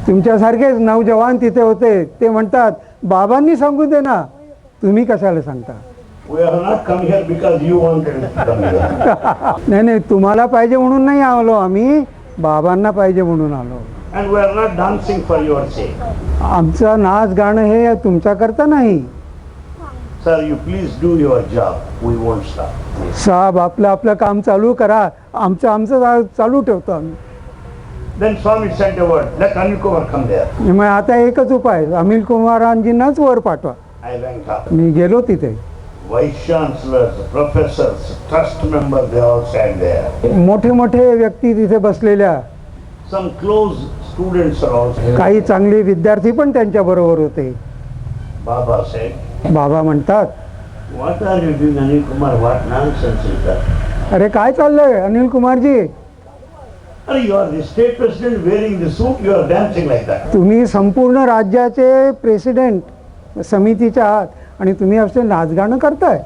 Speaker 2: तुमच्यासारखेच नौजवान तिथे होते. ते म्हणतात बाबांनी सांगू दे ना, तुम्ही कशाला सांगता?
Speaker 1: We have not come here because you wanted to come here.
Speaker 2: नाही नाही, तुम्हाला पाहिजे म्हणून नाही आलो आम्ही, बाबांना पाहिजे म्हणून आलो.
Speaker 1: And we are not dancing for your sake.
Speaker 2: आमचं नाच गाणं हे तुमच्याकरता नाही.
Speaker 1: Sir, you please do your job. We won't stop.
Speaker 2: साहेब आपलं आपलं काम चालू करा, आमचं आमचं चालू ठेवतो आम्ही.
Speaker 1: Then Swami sent a word, let Anil Kumar come there.
Speaker 2: मग आता एकच उपाय, अनिल कुमारांजींनाच वर पाठवा.
Speaker 1: I went up.
Speaker 2: मी गेलो तिथे.
Speaker 1: Vice chancellors, professors, trust members, they all sat there.
Speaker 2: मोठे मोठे व्यक्ती तिथे बसलेल्या,
Speaker 1: Some close students are also.
Speaker 2: काही चांगले विद्यार्थी पण त्यांच्या बरोबर होते.
Speaker 1: Baba said,
Speaker 2: बाबा म्हणतात,
Speaker 1: what are you doing, Anil Kumar? What nonsense is that?
Speaker 2: अरे काय चाललंय अनिल कुमारजी?
Speaker 1: Are you are the state president wearing the suit, you are dancing like that.
Speaker 2: तुम्ही संपूर्ण राज्याचे प्रेसिडेंट समितीचे आहात आणि तुम्ही असे नाचगाणं करताय.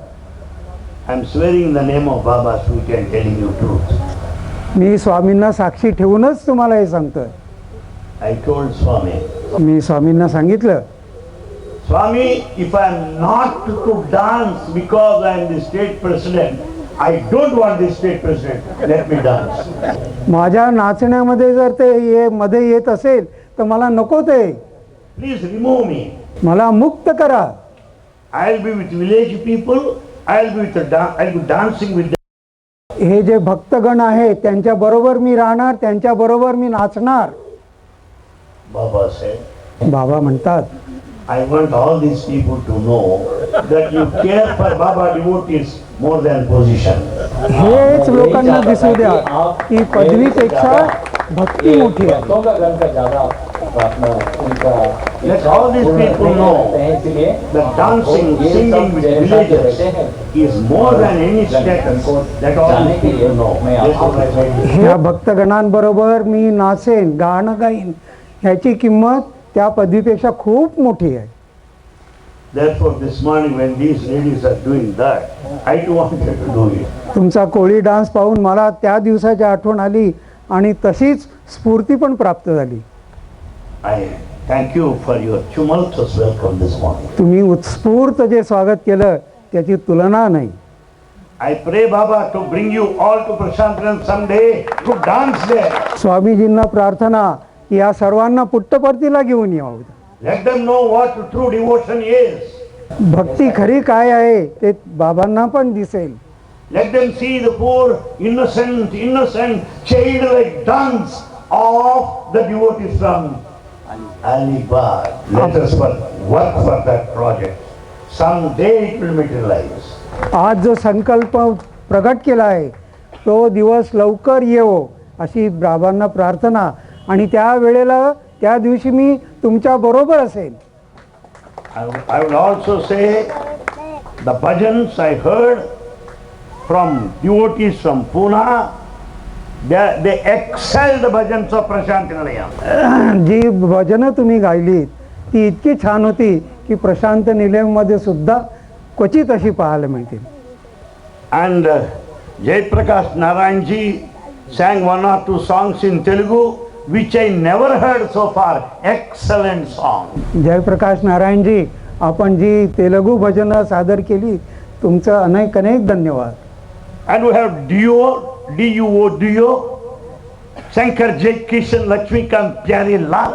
Speaker 1: I am swearing in the name of Baba Sweet and telling you truth.
Speaker 2: मी स्वामींना साक्षी ठेवूनच तुम्हाला हे सांगतोय.
Speaker 1: I told Swami,
Speaker 2: मी स्वामींना सांगितलं,
Speaker 1: Swami, if I am not to dance because I am the state president, I don't want the state president. Let me dance.
Speaker 2: माझ्या नाचण्यामध्ये जर ते मध्ये येत असेल तर मला नको ते.
Speaker 1: Please remove me.
Speaker 2: मला मुक्त करा.
Speaker 1: I'll be with village people. I'll be dancing with them.
Speaker 2: हे जे भक्तगण आहेत त्यांच्या बरोबर मी राहणार, त्यांच्या बरोबर मी नाचणार.
Speaker 1: Baba said,
Speaker 2: बाबा म्हणतात,
Speaker 1: I want all these people to know that you care for Baba devotees more than position.
Speaker 2: हेच लोकांना दिसू द्या की पदवीपेक्षा भक्ती मोठी आहे.
Speaker 3: भक्तों का गण का ज्यादा प्रार्थना उनका.
Speaker 1: Let all these people know that dancing, singing with villagers is more than any status. That all these people know.
Speaker 2: ह्या भक्तगणांबरोबर मी नाचेन, गाणं गाईन, ह्याची किंमत त्या पदवीपेक्षा खूप मोठी आहे.
Speaker 1: Therefore, this morning when these ladies are doing that, I too wanted to do it.
Speaker 2: तुमचा कोळी dance पाहून मला त्या दिवसाची आठवण आली आणि तशीच स्फूर्ती पण प्राप्त झाली.
Speaker 1: I thank you for your tumultuous welcome this morning.
Speaker 2: तुम्ही उत्स्फूर्त जे स्वागत केलं त्याची तुलना नाही.
Speaker 1: I pray Baba to bring you all to Prashantalayam someday to dance there.
Speaker 2: स्वामीजींना प्रार्थना की या सर्वांना पुट्टपर्तीला घेऊन यावं.
Speaker 1: Let them know what true devotion is.
Speaker 2: भक्ती खरी काय आहे ते बाबांना पण दिसेल.
Speaker 1: Let them see the poor innocent childlike dance of the devotees from Alibag. Let us work for that project. Someday it will materialize.
Speaker 2: आज जो संकल्प प्रगट केला आहे तो दिवस लवकर येवो अशी बाबांना प्रार्थना. आणि त्या वेळेला त्या दिवशी मी तुमच्या बरोबर असेल.
Speaker 1: I will also say the bhajans I heard from devotees from Pune, they excelled the bhajans of Prashantalayam.
Speaker 2: जी भजनं तुम्ही गायलीत ती इतकी छान होती की प्रशांत निलयमध्ये सुद्धा क्वचित अशी पाहायला मिळतील.
Speaker 1: And Jayaprakash Narayanji sang one or two songs in Telugu which I never heard so far. Excellent song.
Speaker 2: Jayaprakash नारायणजी, आपण जी तेलुगू भजनं सादर केली तुमचं अनेक अनेक धन्यवाद.
Speaker 1: And we have duo, D-U-O, duo. Shankar Jay Kishan Lakshmikant Pyari Lal,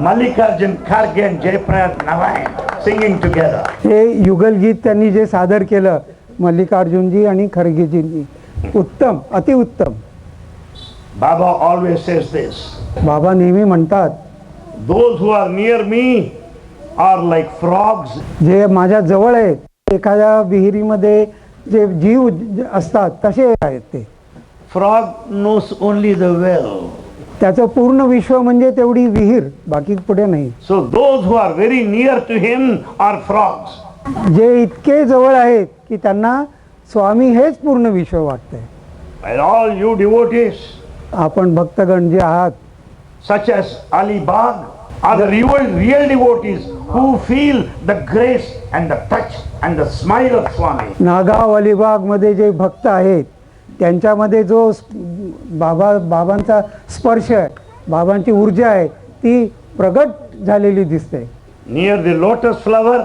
Speaker 1: Mallikarjun Kharge and Jayaprakash Narayan singing together.
Speaker 2: हे युगलगीत त्यांनी जे सादर केलं मल्लिकार्जुनजी आणि खरगेजींनी, उत्तम, अतिउत्तम.
Speaker 1: Baba always says this.
Speaker 2: बाबा नेहमी म्हणतात,
Speaker 1: Those who are near me are like frogs.
Speaker 2: जे माझ्या जवळ आहेत, एखाद्या विहिरीमध्ये जे जीव असतात तसे आहेत ते.
Speaker 1: Frog knows only the well.
Speaker 2: त्याचं पूर्ण विश्व म्हणजे तेवढी विहीर, बाकी पुढे नाही.
Speaker 1: So those who are very near to him are frogs.
Speaker 2: जे इतके जवळ आहेत की त्यांना स्वामी हेच पूर्ण विश्व वाटतंय.
Speaker 1: And all you devotees,
Speaker 2: आपण भक्तगण जे आहात,
Speaker 1: such as Ali Bagh, are the real devotees who feel the grace and the touch and the smile of Swami.
Speaker 2: Nagaon अलिबागमध्ये जे भक्त आहेत त्यांच्यामध्ये जो बाबांचा स्पर्श आहे, बाबांची ऊर्जा आहे, ती प्रगट झालेली दिसते.
Speaker 1: Near the lotus flower,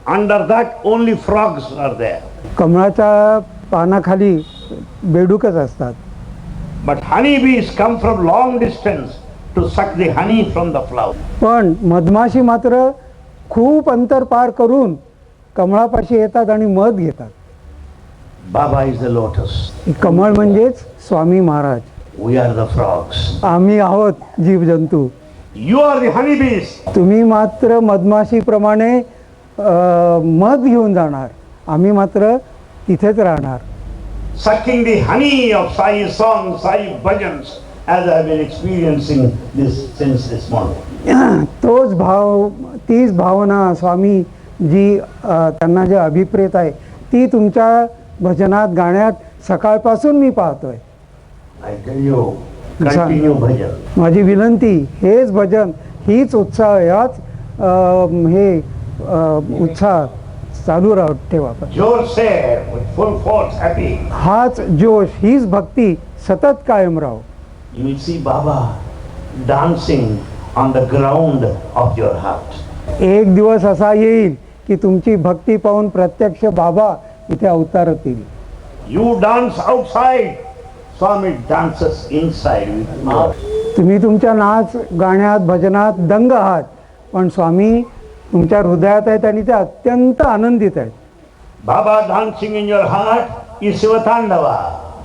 Speaker 1: under that only frogs are there.
Speaker 2: कमळाच्या पानाखाली बेडूकच असतात.
Speaker 1: But honeybees come from long distance to suck the honey from the flower.
Speaker 2: पण मधमाशी मात्र खूप अंतर पार करून कमळापाशी येतात आणि मध घेतात.
Speaker 1: Baba is the lotus.
Speaker 2: कमळ म्हणजेच Swami Maharaj.
Speaker 1: We are the frogs.
Speaker 2: आम्ही आहोत जीवजंतू.
Speaker 1: You are the honeybees.
Speaker 2: तुम्ही मात्र मधमाशीप्रमाणे मध घेऊन जाणार, आम्ही मात्र तिथेच राहणार.
Speaker 1: Sucking the honey of Sai songs, Sai bhajans, as I have been experiencing this since this morning.
Speaker 2: तोच भाव, तीच भावना स्वामी जी त्यांना जे अभिप्रेत आहे ती तुमच्या भजनात, गाण्यात सकाळपासून मी पाहतोय.
Speaker 1: I tell you, continue bhajan.
Speaker 2: माझी विनंती, हेच भजन, हीच उत्साह, याच उत्साह चालू ठेवा.
Speaker 1: जोर से, with full force, happy.
Speaker 2: हाच जोश, हीच भक्ती सतत कायम राहो.
Speaker 1: You will see Baba dancing on the ground of your heart.
Speaker 2: एक दिवस असा येईल की तुमची भक्ती पाहून प्रत्यक्ष बाबा इथे अवतारतील.
Speaker 1: You dance outside, Swami dances inside with you.
Speaker 2: तुम्ही तुमच्या नाच, गाण्यात, भजनात दंग आहात, पण स्वामी तुमच्या हृदयात आहेत आणि ते अत्यंत आनंदित आहेत.
Speaker 1: Baba dancing in your heart is Shivatandava.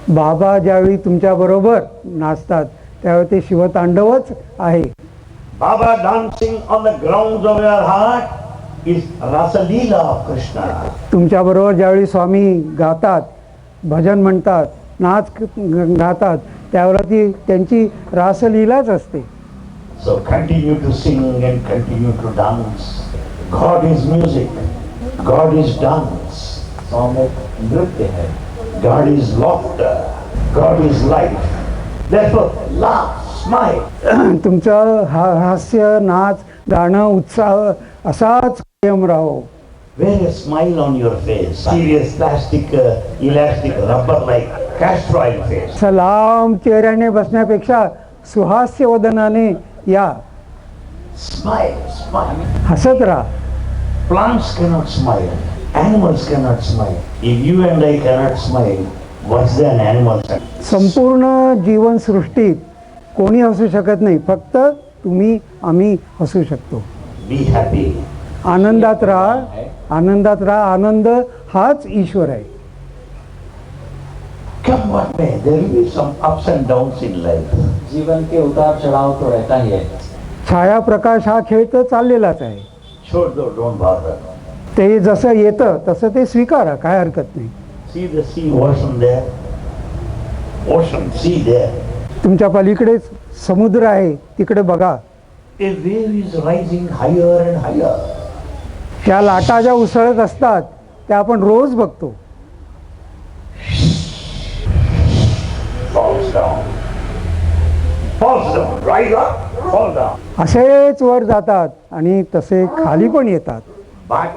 Speaker 2: बाबा ज्यावेळी तुमच्या बरोबर नाचतात त्यावेळी ते शिवतांडवच आहे.
Speaker 1: Baba dancing on the grounds of your heart is Rasa Leela of Krishna.
Speaker 2: तुमच्या बरोबर ज्यावेळी स्वामी गातात, भजन म्हणतात, नाच गातात, त्यावेळी त्यांची रासलीलाच असते.
Speaker 1: So continue to sing and continue to dance. God is music. God is dance.
Speaker 3: स्वामी नृत्य है,
Speaker 1: God is laughter. God is life. Therefore, laugh, smile.
Speaker 2: तुमचं हास्य, नाच, गाणं, उत्साह असाच कायम राहो.
Speaker 1: Wear a smile on your face. Serious plastic, elastic, rubber-like castor oil face.
Speaker 2: सलाम चेहऱ्याने बसण्यापेक्षा सुहास्य वदनाने या.
Speaker 1: Smile, smile.
Speaker 2: हसत राहा.
Speaker 1: Plants cannot smile. Animals cannot smile. If you and I cannot smile, what's the animal?
Speaker 2: संपूर्ण जीवनसृष्टीत कोणी हसू शकत नाही, फक्त तुम्ही, आम्ही हसू शकतो.
Speaker 1: Be happy.
Speaker 2: आनंदात राहा, आनंदात राहा. आनंद हाच ईश्वर आहे.
Speaker 1: Come what may, there will be some ups and downs in life.
Speaker 3: जीवन के उतार चढ़ाव तो रहता ही है.
Speaker 2: छाया प्रकाश हा खेळ तर चाललेलाच आहे.
Speaker 1: Sure though, don't bother.
Speaker 2: ते जसं येतं तसं ते स्वीकारा, काय हरकत नाही.
Speaker 1: See the sea, ocean there. Ocean, sea there.
Speaker 2: तुमच्या पलीकडेच समुद्र आहे, तिकडे बघा.
Speaker 1: A wave is rising higher and higher.
Speaker 2: त्या लाटा ज्या उसळत असतात त्या आपण रोज बघतो.
Speaker 1: Falls down. Falls down. Rise up. Fall down.
Speaker 2: असेच वर जातात आणि तसे खाली पण येतात.
Speaker 1: But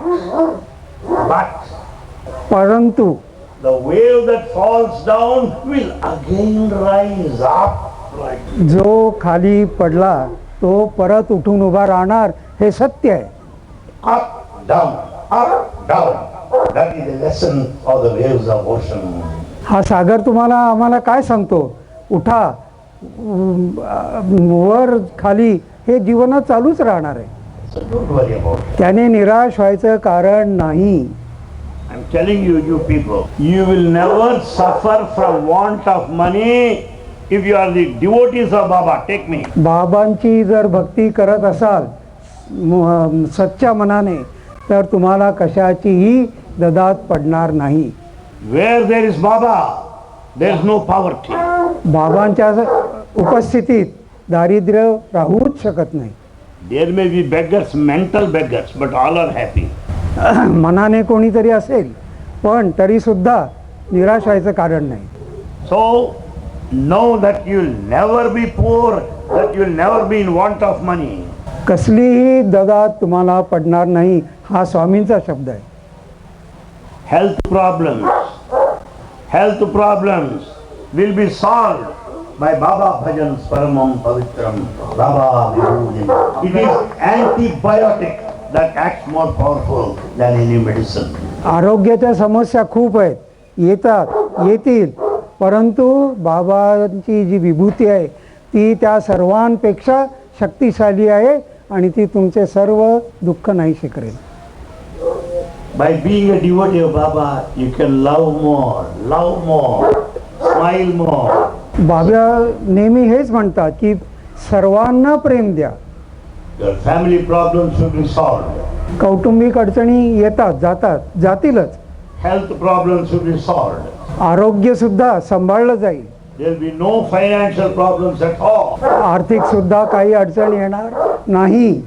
Speaker 2: परंतु
Speaker 1: the wave that falls down will again rise up. Like
Speaker 2: जो खाली पडला तो परत उठून उभा राहणार, हे सत्य आहे.
Speaker 1: up, down, up, down. That is the lesson of the waves of ocean.
Speaker 2: हा सागर तुम्हाला आम्हाला काय सांगतो, उठा, वर खाली हे जीवनात चालूच राहणार आहे.
Speaker 1: So don't worry about it.
Speaker 2: त्याने निराश व्हायचं कारण नाही.
Speaker 1: I'm telling you, you people, you will never suffer from want of money if you are the devotees of Baba. Take me.
Speaker 2: बाबांची जर भक्ती करत असाल सच्च्या मनाने, तर तुम्हाला कशाचीही ददात पडणार नाही.
Speaker 1: Where there is Baba, there is no poverty.
Speaker 2: बाबांच्या उपस्थितीत दारिद्र्य राहूच शकत नाही.
Speaker 1: There may be beggars, mental beggars, but all are happy.
Speaker 2: मनाने कोणीतरी असेल, पण तरी सुद्धा निराश व्हायचं कारण नाही.
Speaker 1: So, know that you will never be poor, that you will never be in want of money.
Speaker 2: कसलीही ददात तुम्हाला पडणार नाही, हा स्वामींचा शब्द आहे.
Speaker 1: Health problems will be solved by Baba Bhajan Paramam Pavitram Baba Vibhujam. It is antibiotic that acts more powerful than any medicine.
Speaker 2: आरोग्याच्या समस्या खूप आहेत, येतील, परंतु बाबांची जी विभूती आहे ती त्या सर्वांपेक्षा शक्तिशाली आहे आणि ती तुमचे सर्व दुःख नाहीसे करेल.
Speaker 1: By being a devotee of Baba, you can love more, smile more.
Speaker 2: बाबा नेहमी हेच म्हणतात की सर्वांना प्रेम द्या.
Speaker 1: Your family problems should be solved.
Speaker 2: कौटुंबिक अडचणी येतात जातीलच.
Speaker 1: Health problems should be solved.
Speaker 2: आरोग्य सुद्धा सांभाळलं जाईल.
Speaker 1: There will be no financial problems at all.
Speaker 2: आर्थिक सुद्धा काही अडचण येणार नाही.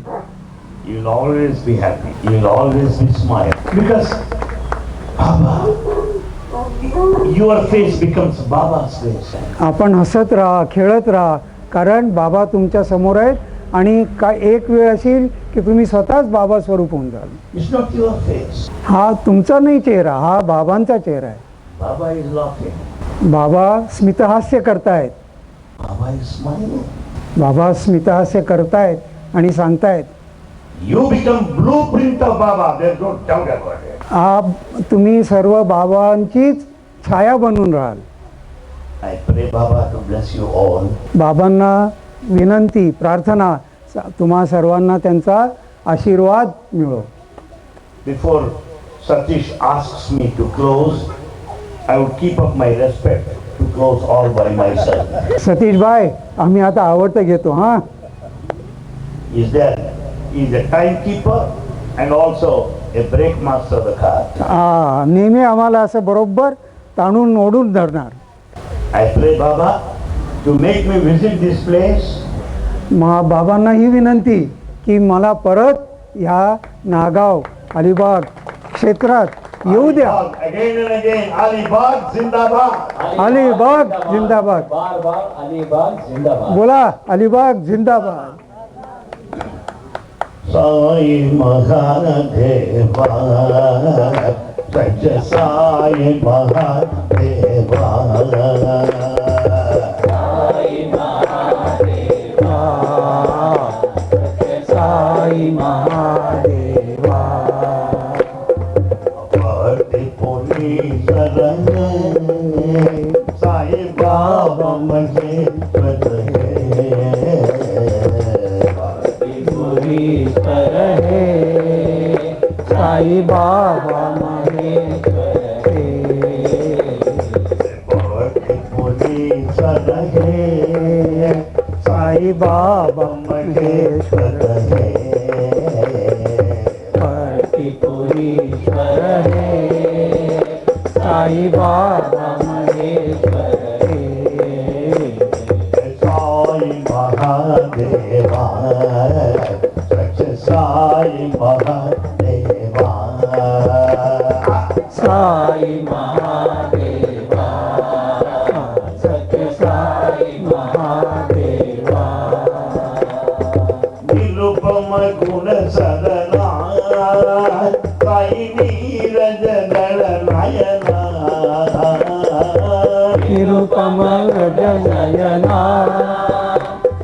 Speaker 1: You will always be happy. You will always be smile. Because Baba, your face becomes Baba's face.
Speaker 2: आपण हसत राहा, खेळत राहा, कारण बाबा तुमच्या समोर आहेत आणि एक वेळ असेल की तुम्ही स्वतःच बाबा स्वरूप होऊन जाल.
Speaker 1: It's not your face.
Speaker 2: हा तुमचा नाही चेहरा, हा बाबांचा चेहरा आहे.
Speaker 1: Baba is laughing.
Speaker 2: बाबा स्मितहास्य करतायत.
Speaker 1: Baba is smiling.
Speaker 2: बाबा स्मितहास्य करतायत आणि सांगतायत
Speaker 1: You become blueprint of Baba. There's no doubt about it.
Speaker 2: तुम्ही सर्व बाबांचीच छाया बनून राहाल.
Speaker 1: I pray Baba to bless you all.
Speaker 2: बाबांना विनंती, प्रार्थना, तुम्हा सर्वांना त्यांचा आशीर्वाद मिळो.
Speaker 1: Before Satish asks me to close, I would keep up my respect to close all by myself.
Speaker 2: Satish भाई, आम्ही आता आवडतं घेतो. हां,
Speaker 1: Is there? He is a timekeeper and also a break master of the car.
Speaker 2: नेहमी आम्हाला असं बरोबर ताणून ओढून धरणार.
Speaker 1: I pray Baba to make me visit this place.
Speaker 2: बाबांना ही विनंती की मला परत ह्या नागाव अलिबाग क्षेत्रात येऊ द्या.
Speaker 1: Again and again, Alibag Zindabad.
Speaker 2: Alibag जिंदाबाद.
Speaker 3: बार अलीबाग जिंदाबाद.
Speaker 2: बोला, अलिबाग जिंदाबाद.
Speaker 1: साई महादेवा, सच साई महादेवा.
Speaker 3: साई महादेवा,
Speaker 2: साई महादेवा.
Speaker 1: अपर्ति पुरी शरण साई बाबा महेश्वर
Speaker 2: साई बाबा महेश्वर हे, साई बाबा महेश्वर हे, partipuरीश्वर हे, साई बाबा महेश्वर हे.
Speaker 1: साई महादेवा, सच साई महादेवा.
Speaker 2: साई महादेवा, सच साई महादेवा.
Speaker 1: निरुपम गुण सदना, साई नीरज नयना.
Speaker 2: निरुपम नयना,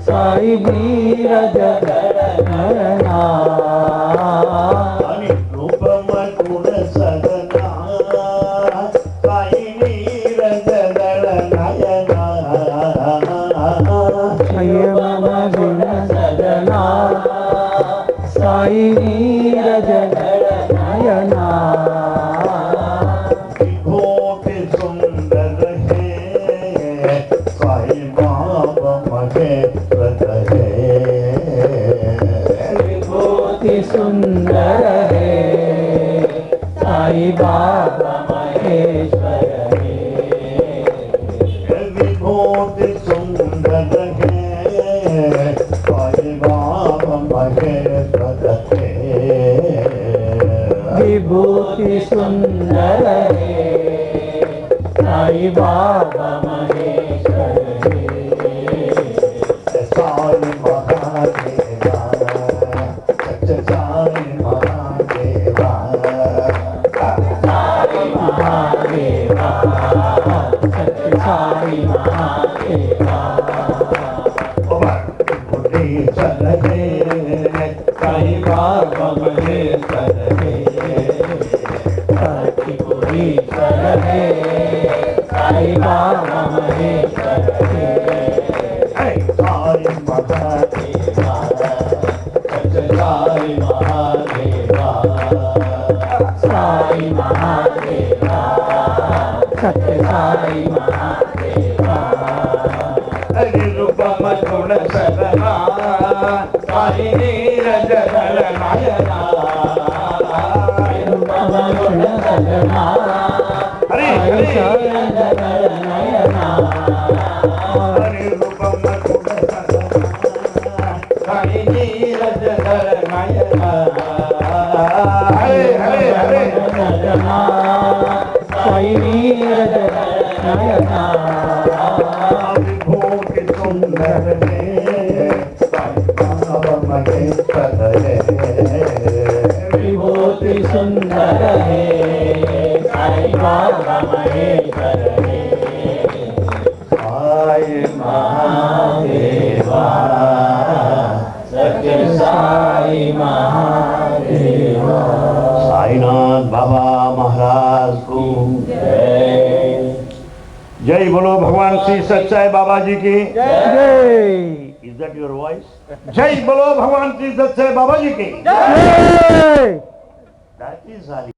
Speaker 2: साई नीरज नयना.
Speaker 1: निरुपम गुण सदना, साई नीरज
Speaker 2: साई नीरज नयना
Speaker 1: विभूति सुंदर है साई बाबा महेश्वर है
Speaker 2: विभूति सुंदर है साई बाबा महेश्वर है
Speaker 1: विभूति सुंदर है साई बाबा महेश्वर है
Speaker 2: विभूति सुंदर है साई बाबा महेश्वर है
Speaker 1: साई महादेवा सच साई महादेवा
Speaker 2: साई महादेवा सत्य साई महादेवा
Speaker 1: बुढ़ी चल गए साई बाबा महेश्वर
Speaker 2: पूरी है साई बाबा महेश्वर
Speaker 1: साई महादेवा सच साई महादेवा
Speaker 2: साई महादेवा सत्य साई महादेवा
Speaker 1: रूपम गुण शरणा साई नीरज नयना
Speaker 2: गुण सजना
Speaker 1: हरे
Speaker 2: हरे
Speaker 1: नयना हरे रूपम गुण शरणा साई नीरज नयना हरे हरे हरे
Speaker 2: सजना साई नीरज नयना
Speaker 1: विभूति सुंदर है साई बाबा महेश्वर है
Speaker 2: विभूति सुंदर है साई बाबा महेश्वर है
Speaker 1: साई महादेवा
Speaker 2: सत्य साई महादेवा
Speaker 1: साईनाथ बाबा महाराज को जय बोलो भगवान श्री सच्चाई बाबा जी की
Speaker 2: जय
Speaker 1: इज दैट योर वॉइस जय बोलो भगवान श्री सच्चाई बाबा जी की
Speaker 2: जय
Speaker 1: दैट इज